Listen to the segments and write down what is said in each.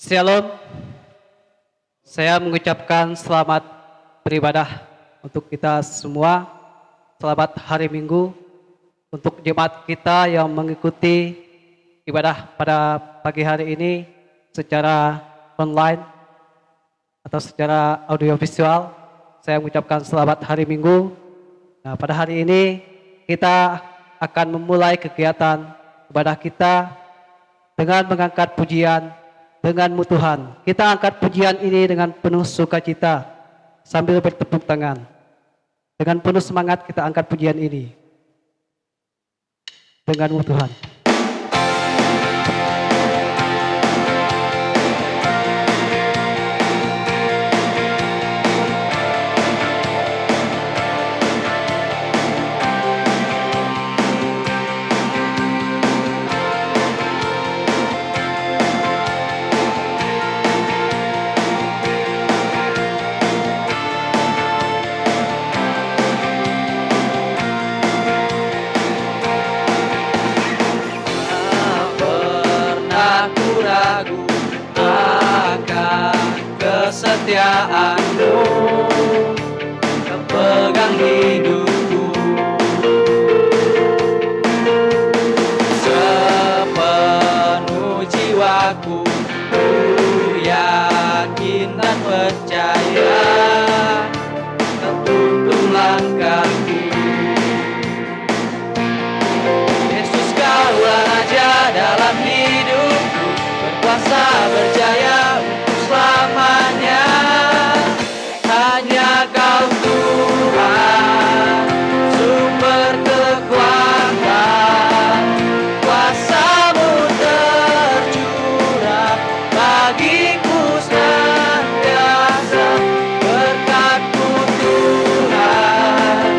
Shalom, saya mengucapkan selamat beribadah untuk kita semua. Selamat hari Minggu untuk jemaat kita yang mengikuti ibadah pada pagi hari ini secara online atau secara audiovisual. Saya mengucapkan selamat hari Minggu. Nah, pada hari ini kita akan memulai kegiatan ibadah kita dengan mengangkat pujian dengan Tuhan. Kita angkat pujian ini dengan penuh sukacita sambil bertepuk tangan. Dengan penuh semangat kita angkat pujian ini dengan Tuhan. Kesetiaanmu pegang hidupku, sepenuh jiwaku ku yakin dan percaya kau tuntun langkahku. Yesus, Kaulah Raja dalam hidupku, berkuasa berjaya untuk selamanya. Hanya Kau Tuhan, sumber kekuatan, kuasa-Mu tercurah bagiku senantiasa. Berkat-Mu Tuhan,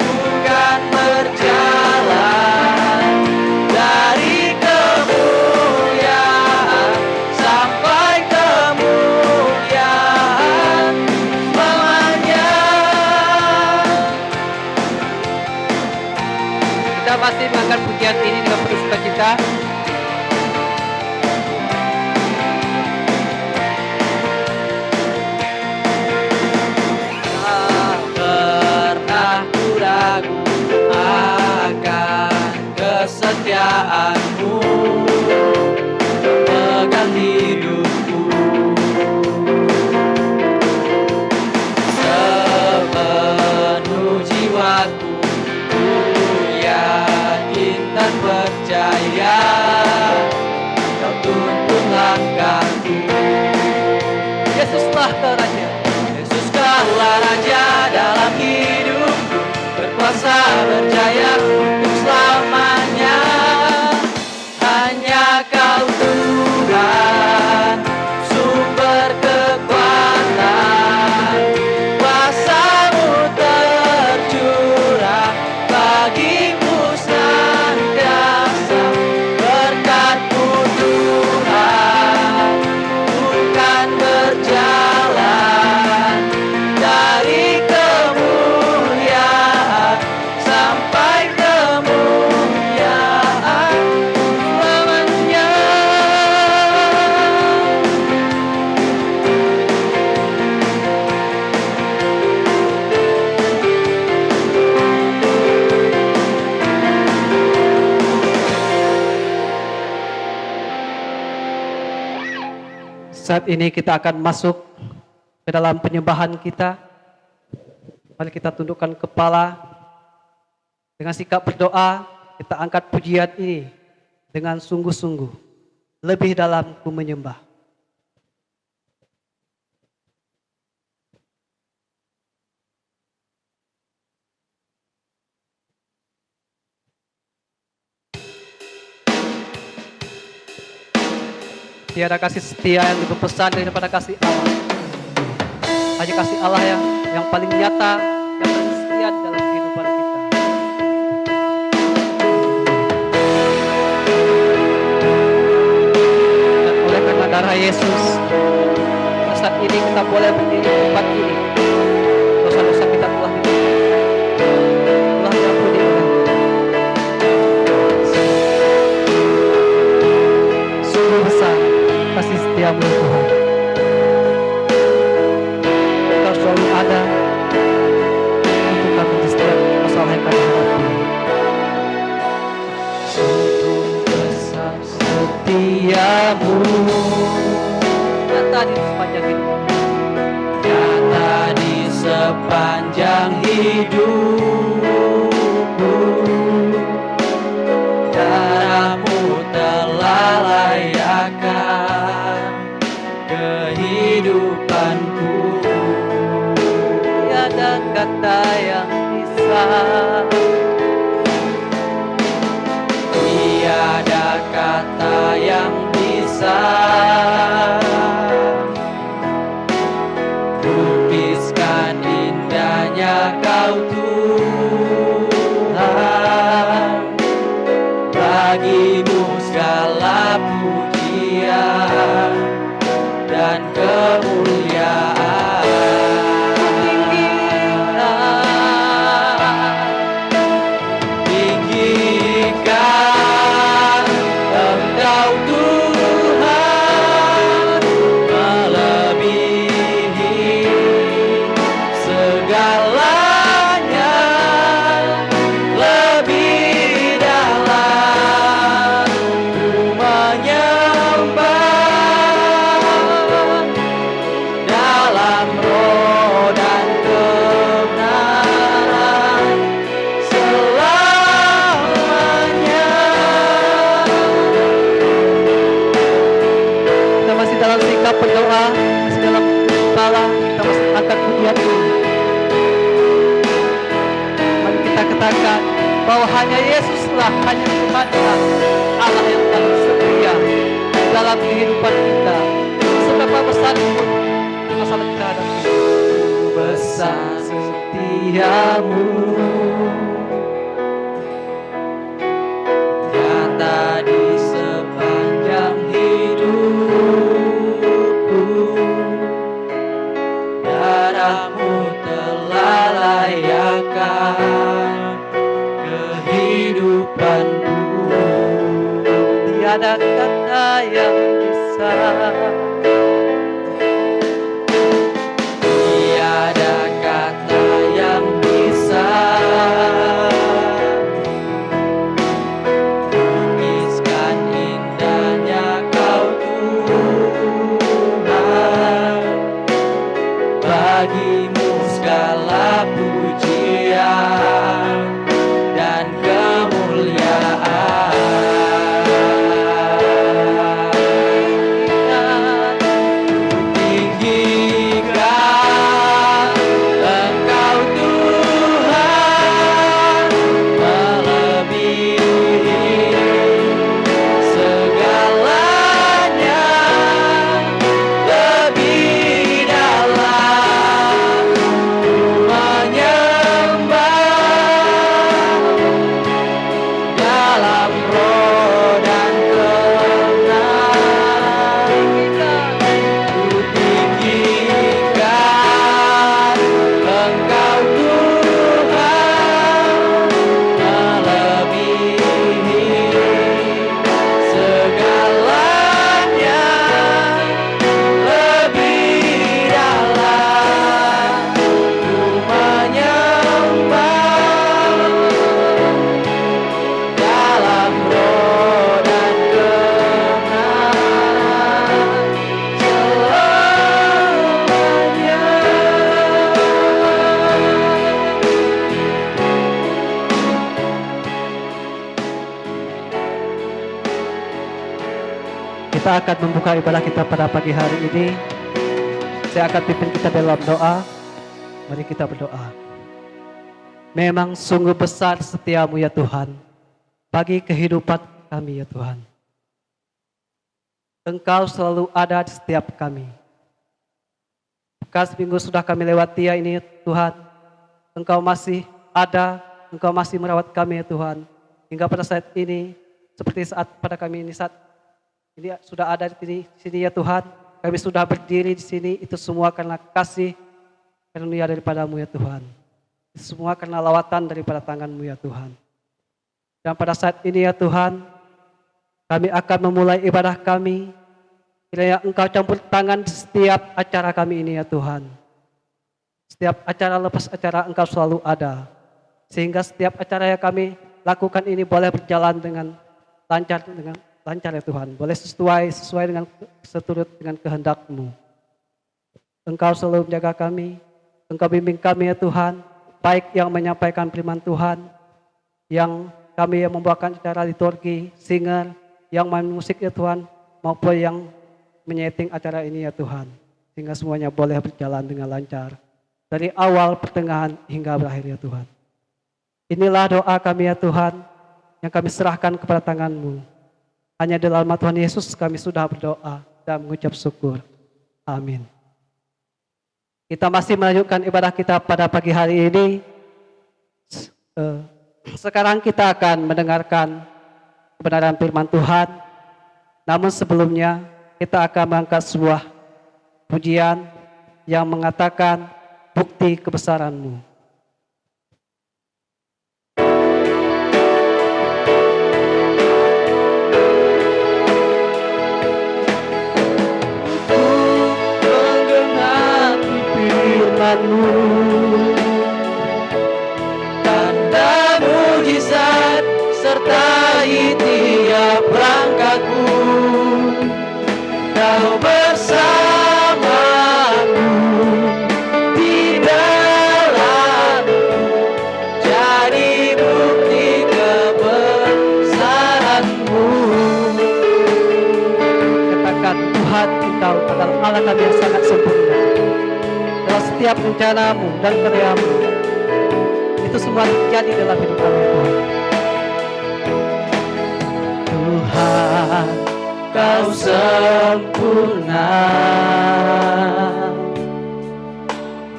bukan berjalan dari kemuliaan sampai kemuliaan selamanya. Kita masih mengangkat pujian ini dengan penuh sukacita. Tak pernah ku ragu akan kesetiaanmu, pegang hidupku, sepenuh jiwaku ku yakin dan percaya Kau tuntun langkahku. Yesuslah Kau Raja, Yesus Kaulah Raja dalam hidupku, berkuasa berjaya untuk selamanya. Hanya Kau Tuhan, sumber kekuatan, kuasa-Mu tercurah bagiku senantiasa. Berkat-Mu Tuhan, bukan berjalan dari kemuliaan sampai kemuliaan selamanya. Saat ini kita akan masuk ke dalam penyembahan kita. Mari kita tundukkan kepala. Dengan sikap berdoa, kita angkat pujian ini dengan sungguh-sungguh. Lebih dalam ku menyembah. Tiada kasih setia yang lebih besar daripada kasih Allah. Hanya kasih Allah yang paling nyata, yang paling setia di dalam kehidupan kita. Dan oleh karena darah Yesus, saat ini kita boleh berdiri di tempat ini. Dosa-dosa kita telah diampuni oleh sungguh besar kasih setiamu ya Tuhan. Engkau selalu ada untuk kami di setiap masalah yang kami hadapi. Sungguh besar setiamu, nyata di sepanjang hidup, nyata di sepanjang hidupku. Darahmu telah layakkan kehidupanku. Tiada kata yang bisa, tiada kata yang bisa lukiskan indahnya Kau Tuhan. Bagimu segala pujian dan kemuliaan. Tinggikan Engkau Tuhan, melebihi segalanya, lebih dalam ku menyembah dalam roh dan kebenaran selamanya. Kita masih dalam sikap berdoa, masih dalam kepala, kita masih angkat pujian ini. Mari kita katakan bahwa hanya Yesuslah, hanya Tuhanlah Allah yang paling setia dalam kehidupan kita. Seberapa besar pun masalah kita hadapi, besar setiamu, nyata di sepanjang hidupku. Darahmu telah layakkan kehidupanku. Tiada kata yang bisa, tiada kata yang bisa lukiskan indahnya Kau Tuhan. Bagimu segala pujian dan kemuliaan. Tinggikan Engkau Tuhan, melebihi segalanya, lebih dalam ku menyembah dalam roh dan kebenaran. Ku tinggikan Engkau Tuhan, melebihi segalanya, lebih dalam ku menyembah dalam roh dan kebenaran selamanya. Kita akan membuka ibadah kita pada pagi hari ini. Saya akan pimpin kita dalam doa. Mari kita berdoa. Memang sungguh besar setiamu ya Tuhan, bagi kehidupan kami ya Tuhan. Engkau selalu ada di setiap kami. Bekas minggu sudah kami lewati ya ini Tuhan, Engkau masih ada, Engkau masih merawat kami ya Tuhan. Hingga pada saat ini, seperti saat pada kami ini saat ini sudah ada di sini ya Tuhan. Kami sudah berdiri di sini, itu semua karena kasih karunia daripadamu ya Tuhan. Semua karena lawatan daripada tangan-Mu ya Tuhan. Dan pada saat ini ya Tuhan, kami akan memulai ibadah kami Kiranya Engkau campur tangan di setiap acara kami ini ya Tuhan. Setiap acara lepas acara Engkau selalu ada. Sehingga setiap acara yang kami lakukan ini boleh berjalan dengan lancar ya Tuhan. Boleh sesuai dengan seturut dengan kehendak-Mu. Engkau selalu menjaga kami. Engkau bimbing kami ya Tuhan. Baik yang menyampaikan firman Tuhan. Yang kami yang membawakan acara liturgi, singer, yang main musik ya Tuhan. Maupun yang menyeting acara ini ya Tuhan. Sehingga semuanya boleh berjalan dengan lancar. Dari awal, pertengahan, hingga berakhir ya Tuhan. Inilah doa kami ya Tuhan, yang kami serahkan kepada tangan-Mu. Hanya dalam nama Tuhan Yesus kami sudah berdoa dan mengucap syukur. Amin. Kita masih melanjutkan ibadah kita pada pagi hari ini. Sekarang kita akan mendengarkan kebenaran firman Tuhan. Namun sebelumnya kita akan mengangkat sebuah pujian yang mengatakan bukti kebesaran-Mu. Tanda mujizat sertai tiap langkahku. Kau bersamaku di dalamku, jadi bukti kebesaran-Mu. Katakan Tuhan, Engkau adalah Allah kami yang sangat sempurna. Dalam setiap rencana-Mu dan karya-Mu, itu semua terjadi dalam hidup kami Tuhan. Tuhan, Kau sempurna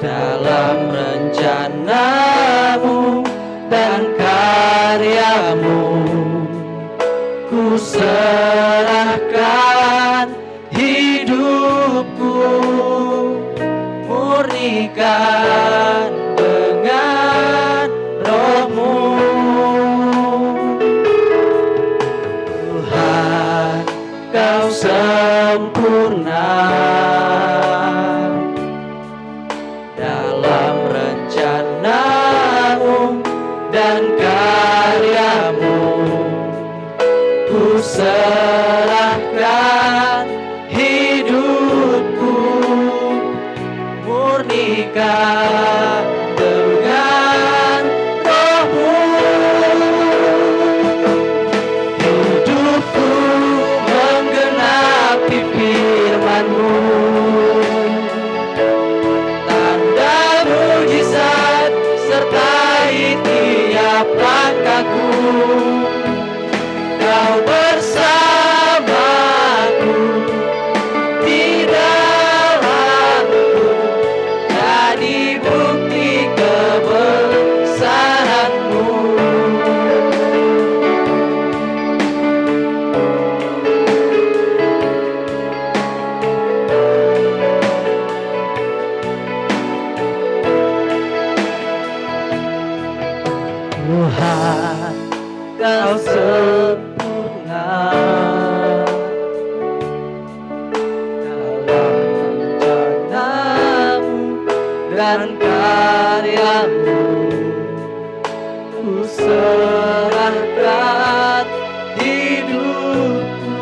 dalam rencana-Mu dan karya-Mu. Ku serahkan hidupku, murnikan dengan Roh-Mu. Tuhan, Kau sempurna dalam rencana-Mu dan karya-Mu. Ku serahkan hidupku, murnikan dengan Roh-Mu. Hidupku menggenapi firman-Mu. Tanda mujizat sertai tiap langkahku. Kau bersamaku di dalamku, jadi bukti kebesaran-Mu. Tuhan, Kau sempurna dalam rencana-Mu dan karya-Mu. Ku serahkan hidupku,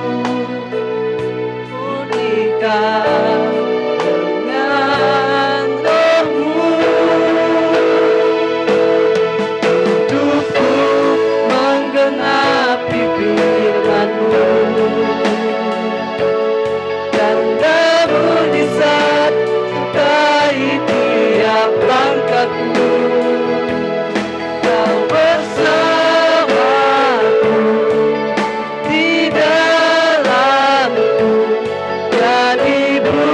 murnikan dengan Roh-Mu. Hidupku menggenapi firman-Mu. Tanda mujizat sertai tiap langkahku. Kau bersamaku di dalamku, jadi bukti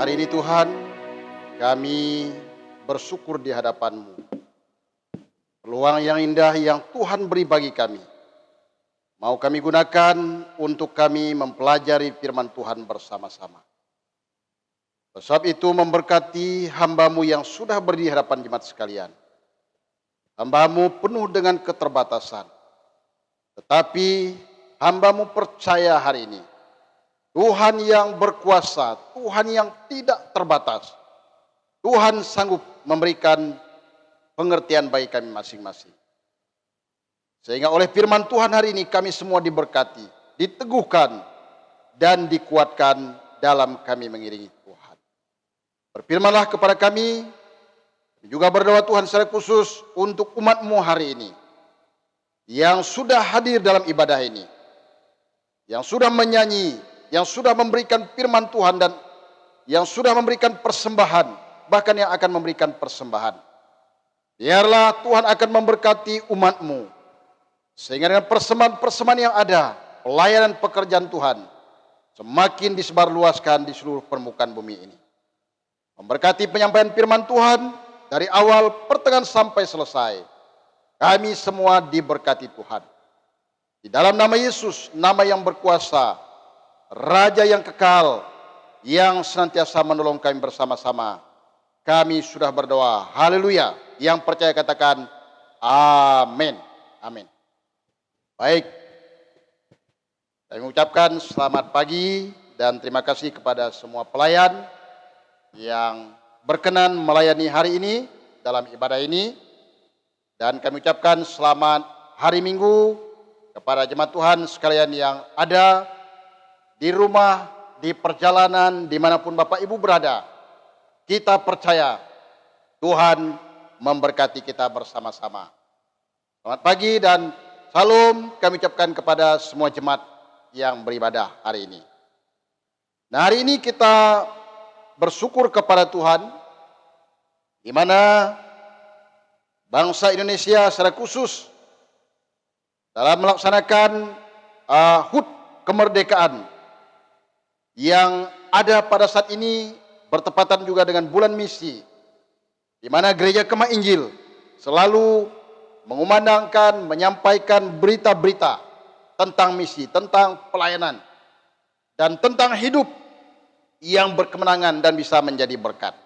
Hari ini Tuhan, kami bersyukur di hadapan-Mu. Peluang yang indah yang Tuhan beri bagi kami, mau kami gunakan untuk kami mempelajari firman Tuhan bersama-sama. Sebab itu memberkati hamba-Mu yang sudah berdiri di hadapan jemaat sekalian. Hamba-Mu penuh dengan keterbatasan. Tetapi hamba-Mu percaya hari ini, Tuhan yang berkuasa, Tuhan yang tidak terbatas. Tuhan sanggup memberikan pengertian bagi kami masing-masing. Sehingga oleh firman Tuhan hari ini kami semua diberkati, diteguhkan, dan dikuatkan dalam kami mengiringi Tuhan. Berfirmanlah kepada kami juga berdoa Tuhan secara khusus untuk umat-Mu hari ini, yang sudah hadir dalam ibadah ini, yang sudah menyanyi, yang sudah memberikan firman Tuhan, dan yang sudah memberikan persembahan, bahkan yang akan memberikan persembahan. Biarlah Tuhan akan memberkati umat-Mu, sehingga dengan persembahan-persembahan yang ada, pelayanan pekerjaan Tuhan semakin disebarluaskan di seluruh permukaan bumi ini. Memberkati penyampaian firman Tuhan dari awal pertengahan sampai selesai. Kami semua diberkati Tuhan. Di dalam nama Yesus, nama yang berkuasa, Raja yang kekal, yang senantiasa menolong kami bersama-sama, kami sudah berdoa. Haleluya. Yang percaya katakan amin. Amin. Baik, saya mengucapkan selamat pagi dan terima kasih kepada semua pelayan yang berkenan melayani hari ini dalam ibadah ini. Dan kami ucapkan selamat hari Minggu kepada jemaat Tuhan sekalian yang ada di rumah, di perjalanan, dimanapun Bapak Ibu berada. Kita percaya Tuhan memberkati kita bersama-sama. Selamat pagi dan salam kami ucapkan kepada semua jemaat yang beribadah hari ini. Nah, hari ini kita bersyukur kepada Tuhan, di mana bangsa Indonesia secara khusus dalam melaksanakan HUT kemerdekaan yang ada pada saat ini bertepatan juga dengan bulan misi, di mana Gereja Kemah Injil selalu mengumandangkan, menyampaikan berita-berita tentang misi, tentang pelayanan, dan tentang hidup yang berkemenangan dan bisa menjadi berkat.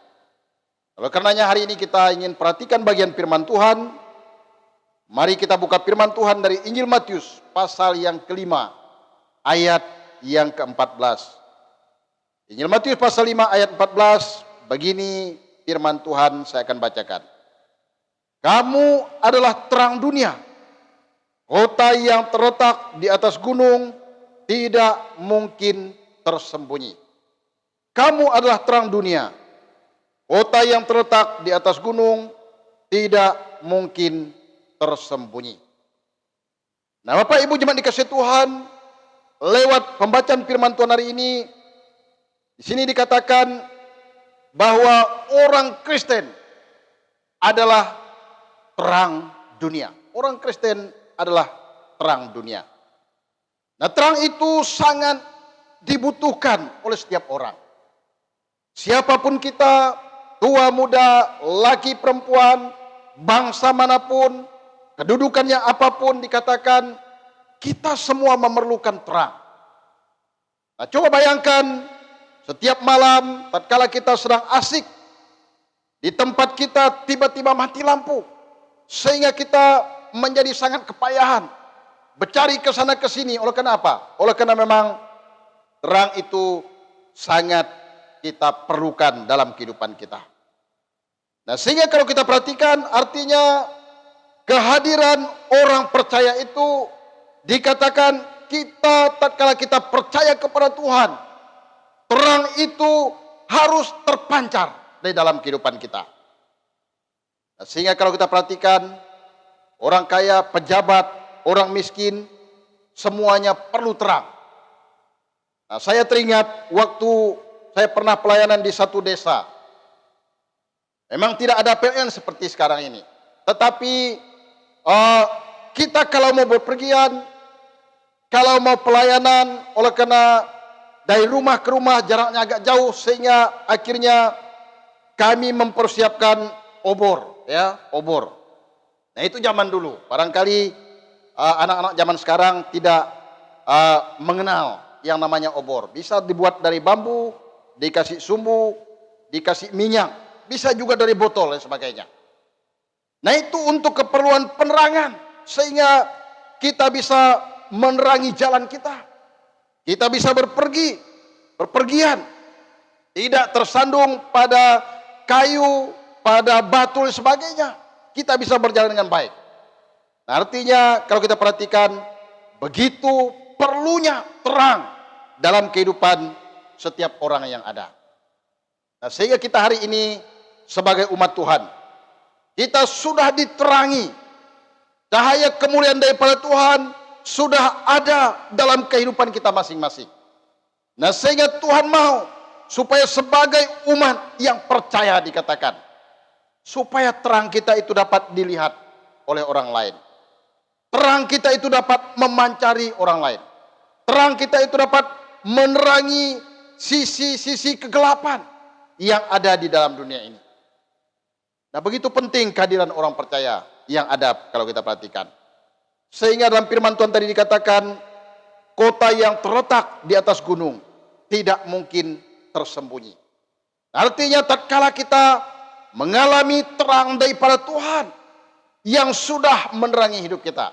Oleh karenanya hari ini kita ingin perhatikan bagian firman Tuhan. Mari kita buka firman Tuhan dari Injil Matius pasal yang kelima, ayat yang ke-14. Injil Matius pasal 5 ayat 14, begini firman Tuhan saya akan bacakan. Kamu adalah terang dunia. Kota yang terletak di atas gunung tidak mungkin tersembunyi. Kamu adalah terang dunia. Kota yang terletak di atas gunung tidak mungkin tersembunyi. Nah, Bapak Ibu jemaat dikasihi Tuhan, lewat pembacaan firman Tuhan hari ini, di sini dikatakan bahwa orang Kristen adalah terang dunia. Orang Kristen adalah terang dunia. Nah, terang itu sangat dibutuhkan oleh setiap orang. Siapapun kita, tua, muda, laki, perempuan, bangsa manapun, kedudukannya apapun, dikatakan kita semua memerlukan terang. Nah, coba bayangkan setiap malam tatkala kita sedang asik di tempat kita tiba-tiba mati lampu, sehingga kita menjadi sangat kepayahan bercari ke sana ke sini. Oleh karena apa? Oleh karena memang terang itu sangat kita perlukan dalam kehidupan kita. Nah, sehingga kalau kita perhatikan artinya kehadiran orang percaya itu dikatakan kita tatkala kita percaya kepada Tuhan, terang itu harus terpancar dari dalam kehidupan kita. Nah, sehingga kalau kita perhatikan orang kaya, pejabat, orang miskin, semuanya perlu terang. Nah, saya teringat waktu saya pernah pelayanan di satu desa. Memang tidak ada PLN seperti sekarang ini. Tetapi kita kalau mau bepergian, kalau mau pelayanan, oleh karena dari rumah ke rumah jaraknya agak jauh, sehingga akhirnya kami mempersiapkan obor, ya, obor. Nah itu zaman dulu. Barangkali anak-anak zaman sekarang tidak mengenal yang namanya obor. Bisa dibuat dari bambu, dikasih sumbu, dikasih minyak, bisa juga dari botol dan sebagainya. Nah itu untuk keperluan penerangan, sehingga kita bisa menerangi jalan kita. Kita bisa berpergian, tidak tersandung pada kayu, pada batu dan sebagainya. Kita bisa berjalan dengan baik. Nah, artinya kalau kita perhatikan, begitu perlunya terang dalam kehidupan setiap orang yang ada. Nah, sehingga kita hari ini sebagai umat Tuhan, kita sudah diterangi. Cahaya kemuliaan daripada Tuhan sudah ada dalam kehidupan kita masing-masing. Nah, sehingga Tuhan mau supaya sebagai umat yang percaya, dikatakan, supaya terang kita itu dapat dilihat oleh orang lain. Terang kita itu dapat memancari orang lain. Terang kita itu dapat menerangi sisi-sisi kegelapan yang ada di dalam dunia ini. Nah, begitu penting kehadiran orang percaya yang ada kalau kita perhatikan. Sehingga dalam firman Tuhan tadi dikatakan, kota yang terletak di atas gunung tidak mungkin tersembunyi. Artinya tatkala kita mengalami terang daripada Tuhan yang sudah menerangi hidup kita,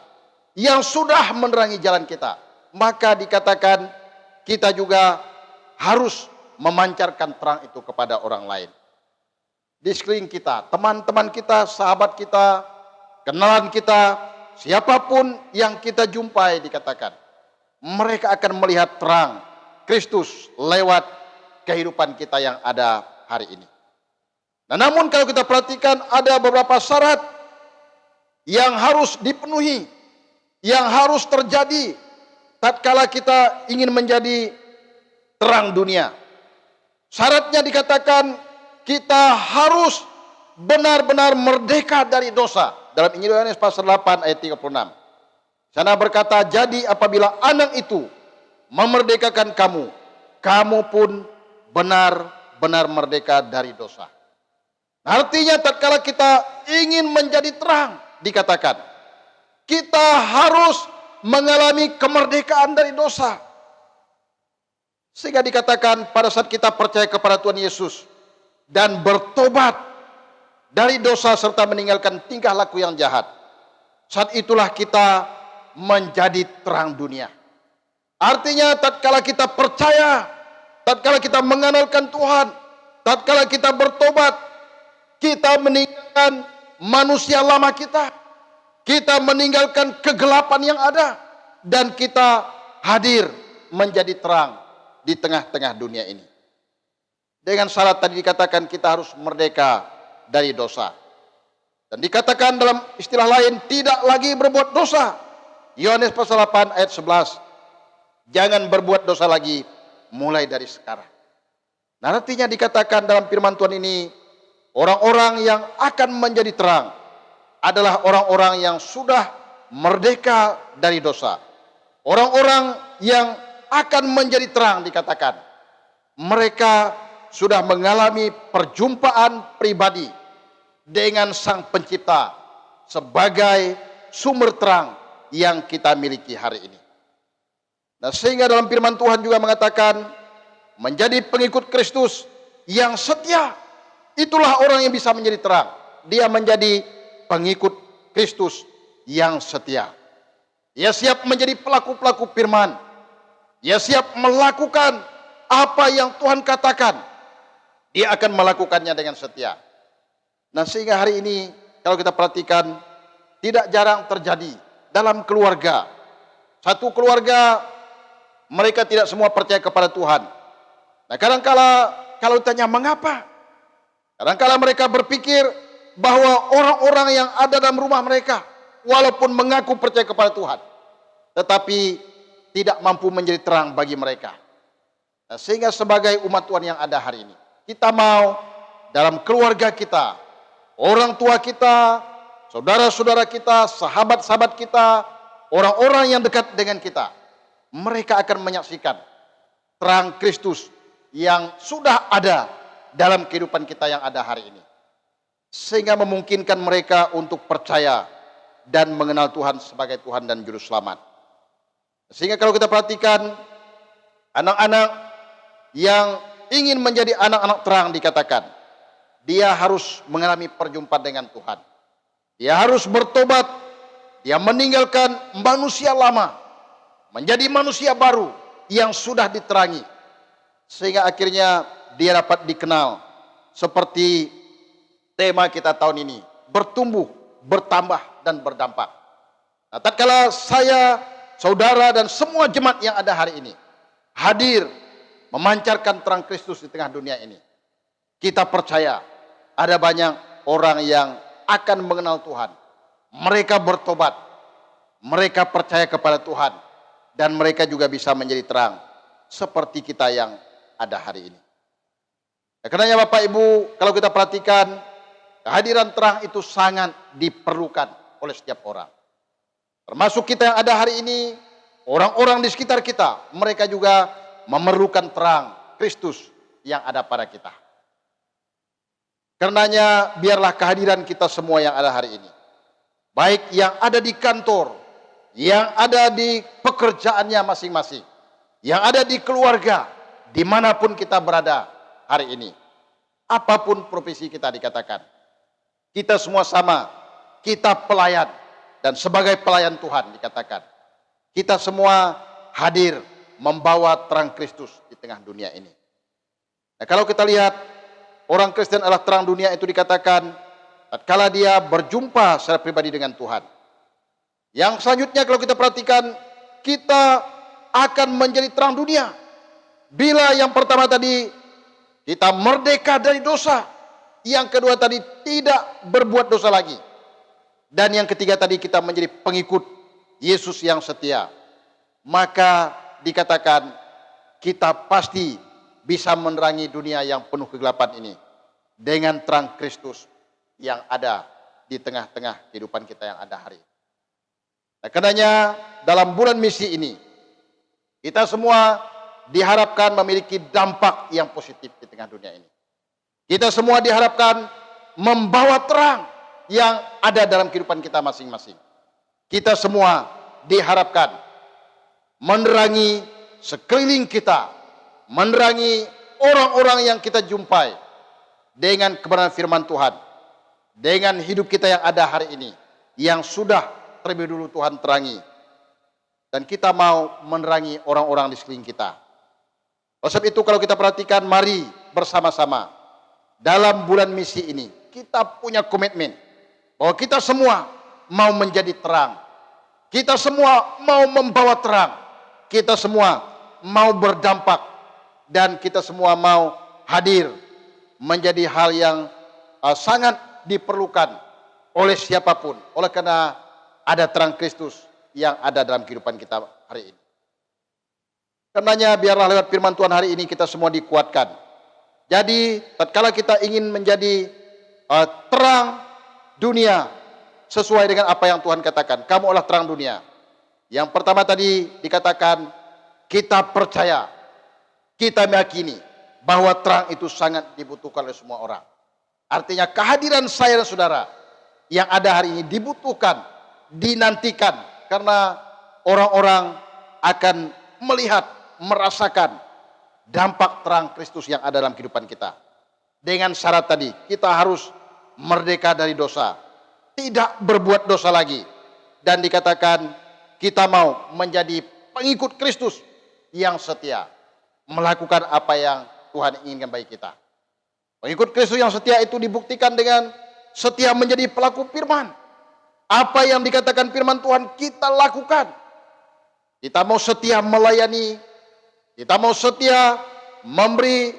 yang sudah menerangi jalan kita, maka dikatakan kita juga harus memancarkan terang itu kepada orang lain. Di sekeliling kita, teman-teman kita, sahabat kita, kenalan kita, siapapun yang kita jumpai, dikatakan mereka akan melihat terang Kristus lewat kehidupan kita yang ada hari ini. Nah, namun kalau kita perhatikan ada beberapa syarat yang harus dipenuhi, yang harus terjadi tatkala kita ingin menjadi terang dunia. Syaratnya dikatakan kita harus benar-benar merdeka dari dosa. Dalam Injil Yohanes pasal 8 ayat 36. Sana berkata, jadi apabila anak itu memerdekakan kamu, kamu pun benar-benar merdeka dari dosa. Artinya tatkala kita ingin menjadi terang, dikatakan kita harus mengalami kemerdekaan dari dosa. Sehingga dikatakan pada saat kita percaya kepada Tuhan Yesus dan bertobat dari dosa serta meninggalkan tingkah laku yang jahat, saat itulah kita menjadi terang dunia. Artinya tatkala kita percaya, tatkala kita mengandalkan Tuhan, tatkala kita bertobat, kita meninggalkan manusia lama kita, kita meninggalkan kegelapan yang ada, dan kita hadir menjadi terang di tengah-tengah dunia ini. Dengan syarat tadi dikatakan kita harus merdeka dari dosa. Dan dikatakan dalam istilah lain, tidak lagi berbuat dosa. Yohanes pasal 8 ayat 11. Jangan berbuat dosa lagi mulai dari sekarang. Nah, artinya dikatakan dalam firman Tuhan ini, orang-orang yang akan menjadi terang adalah orang-orang yang sudah merdeka dari dosa. Orang-orang yang akan menjadi terang, dikatakan mereka sudah mengalami perjumpaan pribadi dengan Sang Pencipta sebagai sumber terang yang kita miliki hari ini. Nah, sehingga dalam firman Tuhan juga mengatakan menjadi pengikut Kristus yang setia, itulah orang yang bisa menjadi terang. Dia menjadi pengikut Kristus yang setia. Dia siap menjadi pelaku-pelaku firman. Dia siap melakukan apa yang Tuhan katakan. Dia akan melakukannya dengan setia. Nah, sehingga hari ini kalau kita perhatikan, tidak jarang terjadi dalam keluarga. Satu keluarga mereka tidak semua percaya kepada Tuhan. Nah, kadangkala kalau ditanya mengapa? Kadangkala mereka berpikir bahwa orang-orang yang ada dalam rumah mereka walaupun mengaku percaya kepada Tuhan, tetapi tidak mampu menjadi terang bagi mereka. Nah, sehingga sebagai umat Tuhan yang ada hari ini, kita mau dalam keluarga kita, orang tua kita, saudara-saudara kita, sahabat-sahabat kita, orang-orang yang dekat dengan kita, mereka akan menyaksikan terang Kristus yang sudah ada dalam kehidupan kita yang ada hari ini. Sehingga memungkinkan mereka untuk percaya dan mengenal Tuhan sebagai Tuhan dan Juru Selamat. Sehingga kalau kita perhatikan, anak-anak yang ingin menjadi anak-anak terang dikatakan, dia harus mengalami perjumpaan dengan Tuhan. Dia harus bertobat, dia meninggalkan manusia lama, menjadi manusia baru yang sudah diterangi. Sehingga akhirnya dia dapat dikenal seperti tema kita tahun ini, bertumbuh, bertambah, dan berdampak. Nah, tatkala saya, saudara, dan semua jemaat yang ada hari ini hadir memancarkan terang Kristus di tengah dunia ini, kita percaya ada banyak orang yang akan mengenal Tuhan. Mereka bertobat, mereka percaya kepada Tuhan, dan mereka juga bisa menjadi terang seperti kita yang ada hari ini. Karenanya Bapak Ibu, kalau kita perhatikan, kehadiran terang itu sangat diperlukan oleh setiap orang. Termasuk kita yang ada hari ini, orang-orang di sekitar kita, mereka juga memerlukan terang Kristus yang ada pada kita. Karenanya biarlah kehadiran kita semua yang ada hari ini, baik yang ada di kantor, yang ada di pekerjaannya masing-masing, yang ada di keluarga, dimanapun kita berada hari ini, apapun profesi kita dikatakan, kita semua sama, kita pelayan, dan sebagai pelayan Tuhan dikatakan, kita semua hadir membawa terang Kristus di tengah dunia ini. Nah, kalau kita lihat, orang Kristen adalah terang dunia itu dikatakan tatkala dia berjumpa secara pribadi dengan Tuhan. Yang selanjutnya kalau kita perhatikan, kita akan menjadi terang dunia bila yang pertama tadi kita merdeka dari dosa, yang kedua tadi tidak berbuat dosa lagi, dan yang ketiga tadi kita menjadi pengikut Yesus yang setia. Maka dikatakan kita pasti bisa menerangi dunia yang penuh kegelapan ini dengan terang Kristus yang ada di tengah-tengah kehidupan kita yang ada hari ini. Nah, karenanya dalam bulan misi ini kita semua diharapkan memiliki dampak yang positif di tengah dunia ini. Kita semua diharapkan membawa terang yang ada dalam kehidupan kita masing-masing. Kita semua diharapkan menerangi sekeliling kita, menerangi orang-orang yang kita jumpai dengan kebenaran firman Tuhan, dengan hidup kita yang ada hari ini, yang sudah terlebih dulu Tuhan terangi, dan kita mau menerangi orang-orang di sekeliling kita. Oleh sebab itu kalau kita perhatikan, mari bersama-sama dalam bulan misi ini kita punya komitmen bahwa kita semua mau menjadi terang, kita semua mau membawa terang, kita semua mau berdampak, dan kita semua mau hadir menjadi hal yang sangat diperlukan oleh siapapun, oleh karena ada terang Kristus yang ada dalam kehidupan kita hari ini. Karenanya biarlah lewat firman Tuhan hari ini kita semua dikuatkan. Jadi tatkala kita ingin menjadi terang dunia sesuai dengan apa yang Tuhan katakan, kamu adalah terang dunia. Yang pertama tadi dikatakan, kita percaya, kita meyakini bahwa terang itu sangat dibutuhkan oleh semua orang. Artinya kehadiran saya dan saudara yang ada hari ini dibutuhkan, dinantikan, karena orang-orang akan melihat, merasakan dampak terang Kristus yang ada dalam kehidupan kita. Dengan syarat tadi, kita harus merdeka dari dosa, tidak berbuat dosa lagi, dan dikatakan kita mau menjadi pengikut Kristus yang setia, melakukan apa yang Tuhan inginkan bagi kita. Pengikut Kristus yang setia itu dibuktikan dengan setia menjadi pelaku firman. Apa yang dikatakan firman Tuhan kita lakukan. Kita mau setia melayani, kita mau setia memberi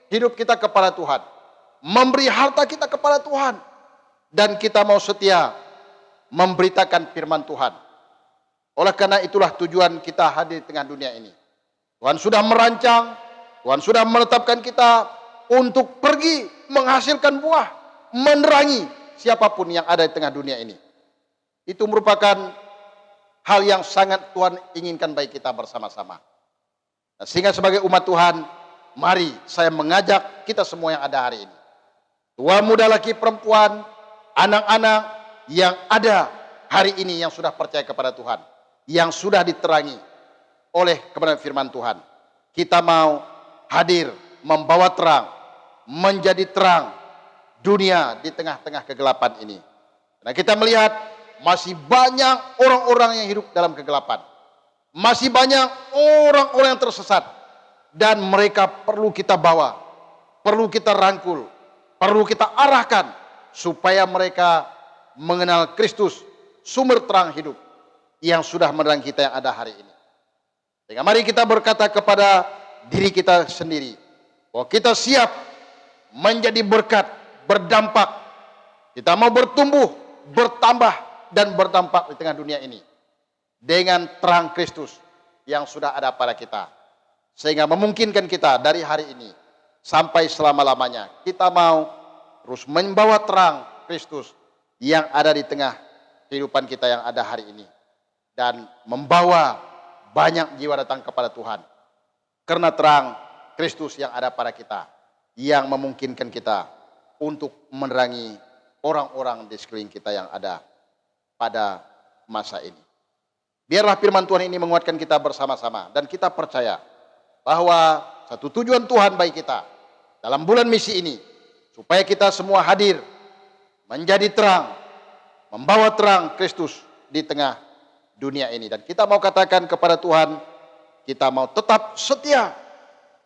hidup kita kepada Tuhan, memberi harta kita kepada Tuhan, dan kita mau setia memberitakan firman Tuhan. Oleh karena itulah tujuan kita hadir di tengah dunia ini. Tuhan sudah merancang, Tuhan sudah menetapkan kita untuk pergi menghasilkan buah, menerangi siapapun yang ada di tengah dunia ini. Itu merupakan hal yang sangat Tuhan inginkan bagi kita bersama-sama. Sehingga sebagai umat Tuhan, mari saya mengajak kita semua yang ada hari ini, tua, muda, laki, perempuan, anak-anak yang ada hari ini yang sudah percaya kepada Tuhan, yang sudah diterangi oleh kebenaran firman Tuhan. Kita mau hadir membawa terang, menjadi terang dunia di tengah-tengah kegelapan ini. Nah, kita melihat masih banyak orang-orang yang hidup dalam kegelapan. Masih banyak orang-orang yang tersesat. Dan mereka perlu kita bawa, perlu kita rangkul, perlu kita arahkan supaya mereka mengenal Kristus, sumber terang hidup yang sudah menerang kita yang ada hari ini. Sehingga mari kita berkata kepada diri kita sendiri bahwa kita siap menjadi berkat, berdampak. Kita mau bertumbuh, bertambah, dan berdampak di tengah dunia ini dengan terang Kristus yang sudah ada pada kita, sehingga memungkinkan kita dari hari ini sampai selama-lamanya kita mau terus membawa terang Kristus yang ada di tengah kehidupan kita yang ada hari ini, dan membawa banyak jiwa datang kepada Tuhan karena terang Kristus yang ada pada kita, yang memungkinkan kita untuk menerangi orang-orang di sekeliling kita yang ada pada masa ini. Biarlah firman Tuhan ini menguatkan kita bersama-sama, dan kita percaya bahwa satu tujuan Tuhan bagi kita dalam bulan misi ini, supaya kita semua hadir menjadi terang, membawa terang Kristus di tengah dunia ini. Dan kita mau katakan kepada Tuhan, kita mau tetap setia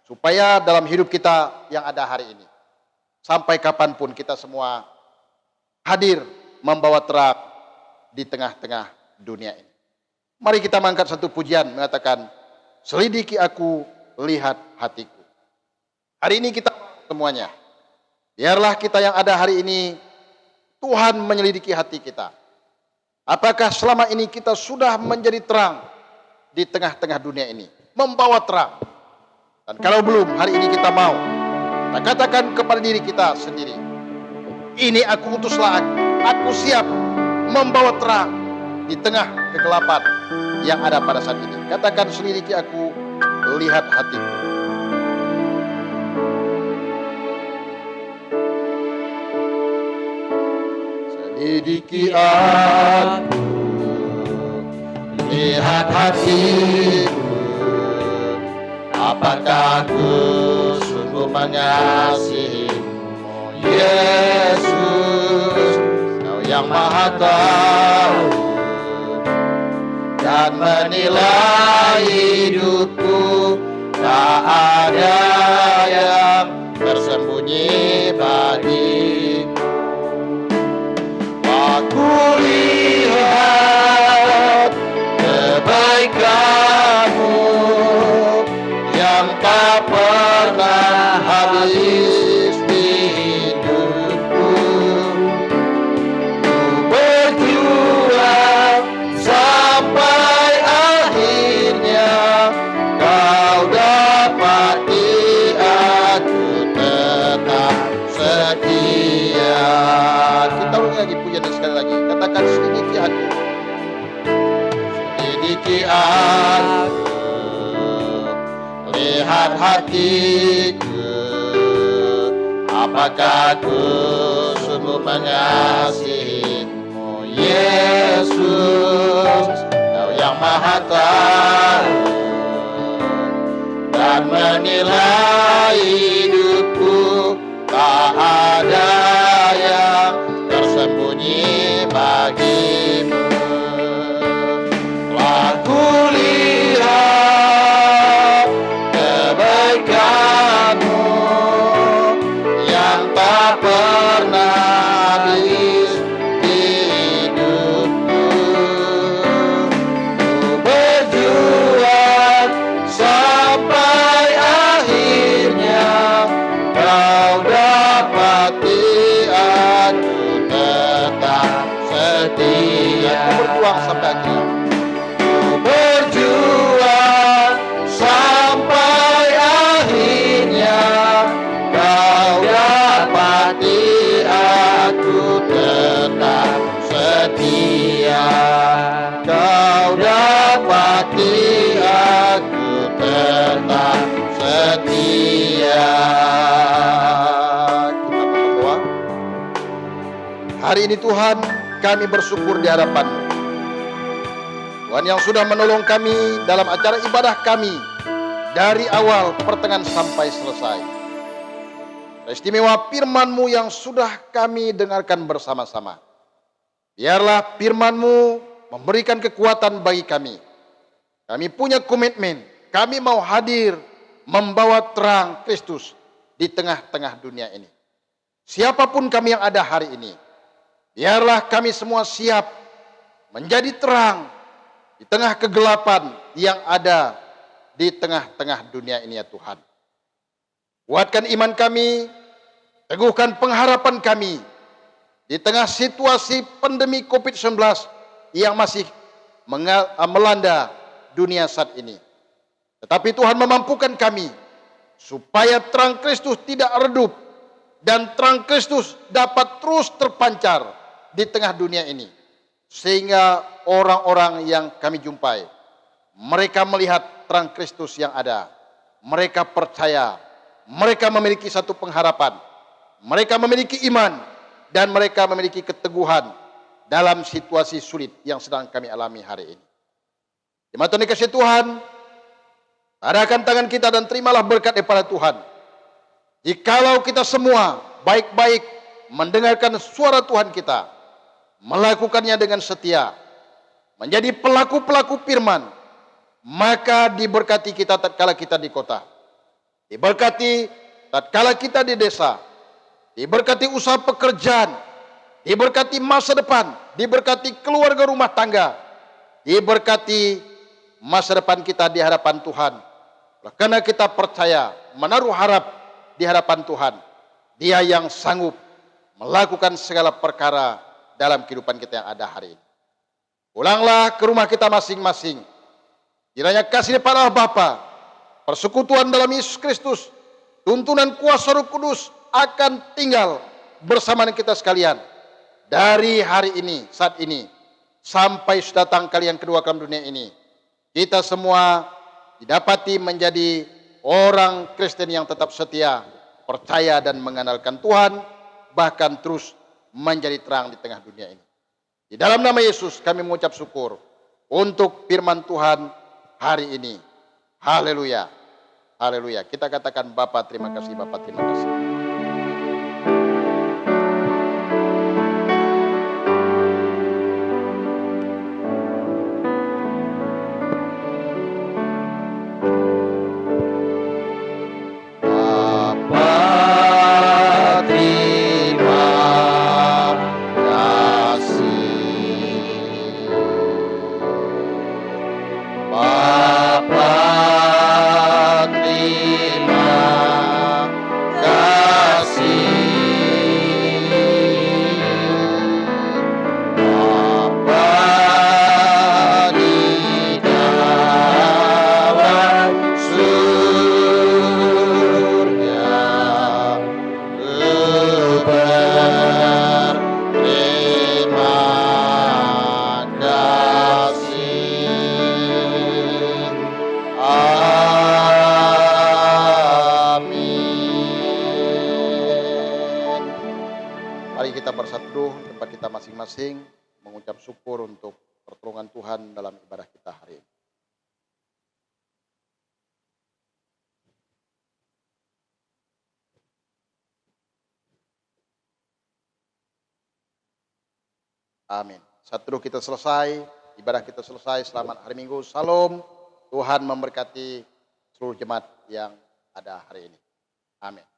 supaya dalam hidup kita yang ada hari ini, sampai kapanpun kita semua hadir membawa terang di tengah-tengah dunia ini. Mari kita mengangkat satu pujian mengatakan, selidiki aku, lihat hatiku. Hari ini kita semuanya, biarlah kita yang ada hari ini, Tuhan menyelidiki hati kita. Apakah selama ini kita sudah menjadi terang di tengah-tengah dunia ini, membawa terang? Dan kalau belum, hari ini kita mau, kita katakan kepada diri kita sendiri, ini aku utuslah aku siap membawa terang di tengah kegelapan yang ada pada saat ini. Katakan, selidiki aku, lihat hatiku. Selidiki aku, lihat hatiku, apakah aku sungguh mengasihimu, Yesus, Kau yang Maha Tahu dan menilai hidupku, tak ada yang tersembunyi bagiku. Aku lihat kebaikan-Mu yang tak pernah habis di hidupku. Ku berjuang sampai akhirnya Kau dapati aku tetap setia. Kita ulangi lagi pujian sekali lagi. Katakan, selidiki aku, selidiki aku, lihat hatiku, apakah aku sungguh mengasihimu, Yesus, Kau yang Maha Tahu dan menilai hidupku, tak ada yang tersembunyi bagimu. Aku lihat kebaikan-Mu yang tak pernah habis di hidupku. Ku berjuang sampai akhirnya Kau dapati aku tetap setia. Ku berjuang sampai akhirnya. Berjuang sampai akhirnya Kau dapati aku tetap setia. Kau dapati aku tetap Kita berdoa. Hari ini Tuhan, kami bersyukur di hadapan-Mu. Tuhan yang sudah menolong kami dalam acara ibadah kami dari awal pertengahan sampai selesai. Istimewa firman-Mu yang sudah kami dengarkan bersama-sama. Biarlah firman-Mu memberikan kekuatan bagi kami. Kami punya komitmen, kami mau hadir membawa terang Kristus di tengah-tengah dunia ini. Siapapun kami yang ada hari ini, biarlah kami semua siap menjadi terang di tengah kegelapan yang ada di tengah-tengah dunia ini ya Tuhan. Kuatkan iman kami, teguhkan pengharapan kami di tengah situasi pandemi COVID-19 yang masih melanda dunia saat ini. Tetapi Tuhan memampukan kami supaya terang Kristus tidak redup dan terang Kristus dapat terus terpancar di tengah dunia ini. Sehingga orang-orang yang kami jumpai, mereka melihat terang Kristus yang ada. Mereka percaya, mereka memiliki satu pengharapan, mereka memiliki iman, dan mereka memiliki keteguhan dalam situasi sulit yang sedang kami alami hari ini. Jemaat yang dikasihi Tuhan, arahkan tangan kita dan terimalah berkat daripada Tuhan. Jikalau kita semua baik-baik mendengarkan suara Tuhan kita, melakukannya dengan setia, menjadi pelaku-pelaku firman, maka diberkati kita tatkala kita di kota, diberkati tatkala kita di desa, diberkati usaha pekerjaan, diberkati masa depan, diberkati keluarga rumah tangga, diberkati masa depan kita di hadapan Tuhan. Karena kita percaya, menaruh harap di hadapan Tuhan. Dia yang sanggup melakukan segala perkara dalam kehidupan kita yang ada hari ini. Pulanglah ke rumah kita masing-masing. Kiranya kasih daripada Allah Bapa, persekutuan dalam Yesus Kristus, tuntunan kuasa Roh Kudus akan tinggal bersama kita sekalian. Dari hari ini, saat ini, sampai sudah datang kali yang kedua dalam dunia ini. Kita semua didapati menjadi orang Kristen yang tetap setia, percaya dan mengandalkan Tuhan, bahkan terus menjadi terang di tengah dunia ini. Di dalam nama Yesus kami mengucap syukur untuk firman Tuhan hari ini. Haleluya. Haleluya. Kita katakan Bapa terima kasih, Bapa terima kasih. Masing-masing mengucap syukur untuk pertolongan Tuhan dalam ibadah kita hari ini. Amin. Saat teduh kita selesai, ibadah kita selesai, selamat hari Minggu, salam. Tuhan memberkati seluruh jemaat yang ada hari ini. Amin.